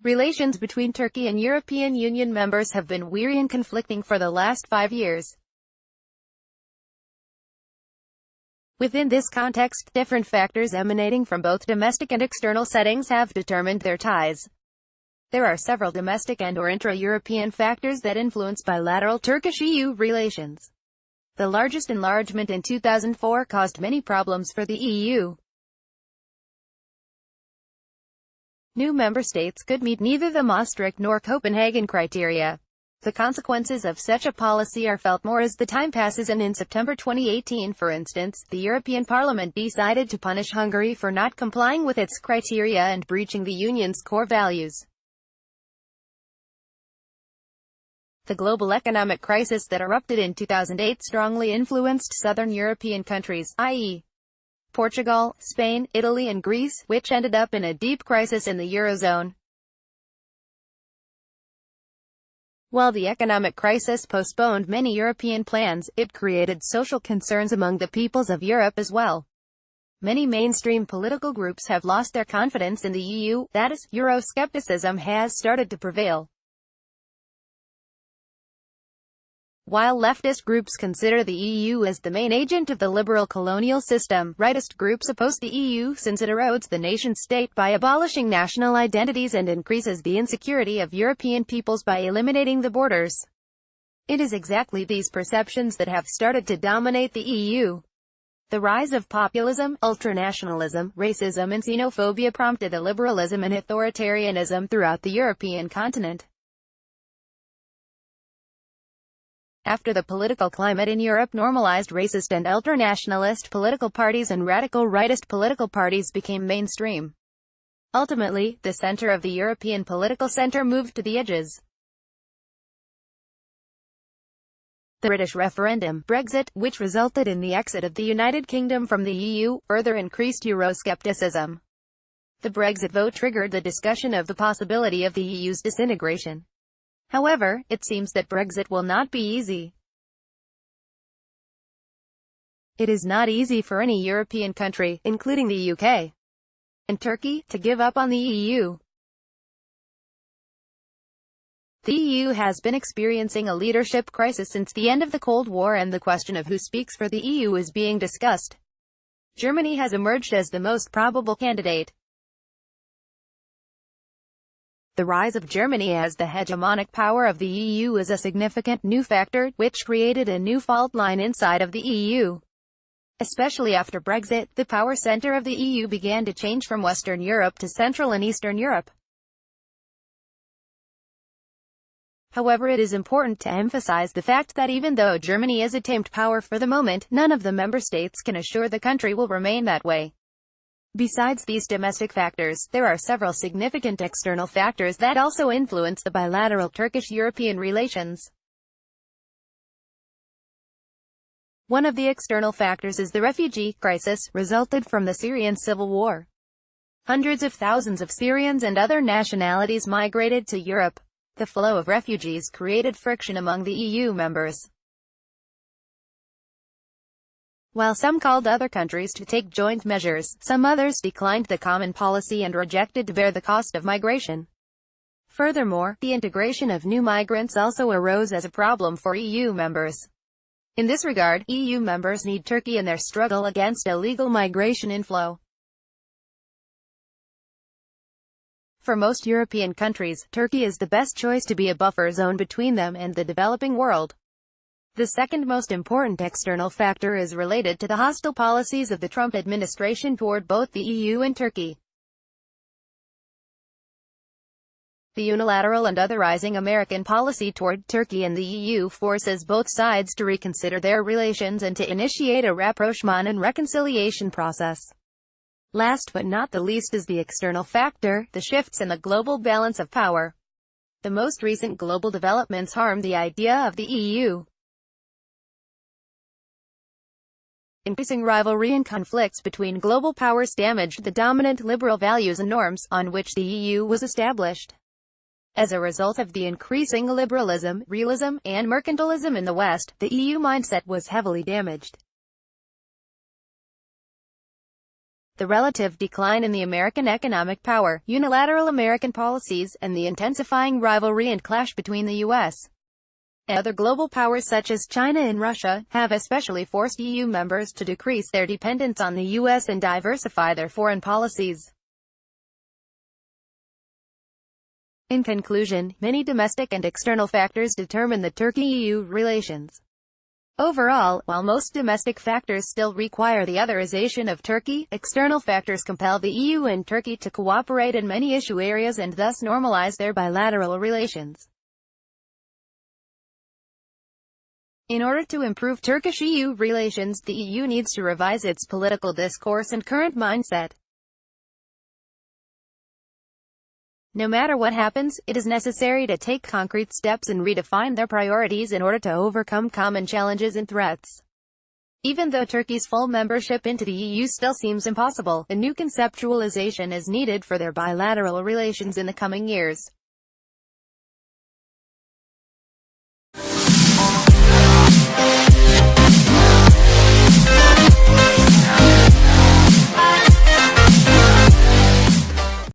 Relations between Turkey and European Union members have been weary and conflicting for the last 5 years. Within this context, different factors emanating from both domestic and external settings have determined their ties. There are several domestic and/or intra-European factors that influence bilateral Turkish-EU relations. The largest enlargement in 2004 caused many problems for the EU. New member states could meet neither the Maastricht nor Copenhagen criteria. The consequences of such a policy are felt more as the time passes, and in September 2018, for instance, the European Parliament decided to punish Hungary for not complying with its criteria and breaching the Union's core values. The global economic crisis that erupted in 2008 strongly influenced southern European countries, i.e., Portugal, Spain, Italy and Greece, which ended up in a deep crisis in the Eurozone. While the economic crisis postponed many European plans, it created social concerns among the peoples of Europe as well. Many mainstream political groups have lost their confidence in the EU, that is, Euroscepticism has started to prevail. While leftist groups consider the EU as the main agent of the liberal colonial system, rightist groups oppose the EU since it erodes the nation-state by abolishing national identities and increases the insecurity of European peoples by eliminating the borders. It is exactly these perceptions that have started to dominate the EU. The rise of populism, ultranationalism, racism and xenophobia prompted illiberalism and authoritarianism throughout the European continent. After the political climate in Europe normalized, racist and ultranationalist political parties and radical rightist political parties became mainstream. Ultimately, the center of the European political center moved to the edges. The British referendum, Brexit, which resulted in the exit of the United Kingdom from the EU, further increased Euroscepticism. The Brexit vote triggered the discussion of the possibility of the EU's disintegration. However, it seems that Brexit will not be easy. It is not easy for any European country, including the UK and Turkey, to give up on the EU. The EU has been experiencing a leadership crisis since the end of the Cold War, and the question of who speaks for the EU is being discussed. Germany has emerged as the most probable candidate. The rise of Germany as the hegemonic power of the EU is a significant new factor, which created a new fault line inside of the EU. Especially after Brexit, the power center of the EU began to change from Western Europe to Central and Eastern Europe. However, it is important to emphasize the fact that even though Germany is a tamed power for the moment, none of the member states can assure the country will remain that way. Besides these domestic factors, there are several significant external factors that also influence the bilateral Turkish-European relations. One of the external factors is the refugee crisis, resulted from the Syrian civil war. Hundreds of thousands of Syrians and other nationalities migrated to Europe. The flow of refugees created friction among the EU members. While some called other countries to take joint measures, some others declined the common policy and rejected to bear the cost of migration. Furthermore, the integration of new migrants also arose as a problem for EU members. In this regard, EU members need Turkey in their struggle against illegal migration inflow. For most European countries, Turkey is the best choice to be a buffer zone between them and the developing world. The second most important external factor is related to the hostile policies of the Trump administration toward both the EU and Turkey. The unilateral and otherizing American policy toward Turkey and the EU forces both sides to reconsider their relations and to initiate a rapprochement and reconciliation process. Last but not the least is the external factor, the shifts in the global balance of power. The most recent global developments harm the idea of the EU. Increasing rivalry and conflicts between global powers damaged the dominant liberal values and norms on which the EU was established. As a result of the increasing liberalism, realism, and mercantilism in the West, the EU mindset was heavily damaged. the relative decline in the American economic power, unilateral American policies, and the intensifying rivalry and clash between the U.S. and other global powers such as China and Russia, have especially forced EU members to decrease their dependence on the U.S. and diversify their foreign policies. In conclusion, many domestic and external factors determine the Turkey-EU relations. Overall, while most domestic factors still require the otherization of Turkey, external factors compel the EU and Turkey to cooperate in many issue areas and thus normalize their bilateral relations. In order to improve Turkish-EU relations, the EU needs to revise its political discourse and current mindset. No matter what happens, it is necessary to take concrete steps and redefine their priorities in order to overcome common challenges and threats. Even though Turkey's full membership into the EU still seems impossible, a new conceptualization is needed for their bilateral relations in the coming years.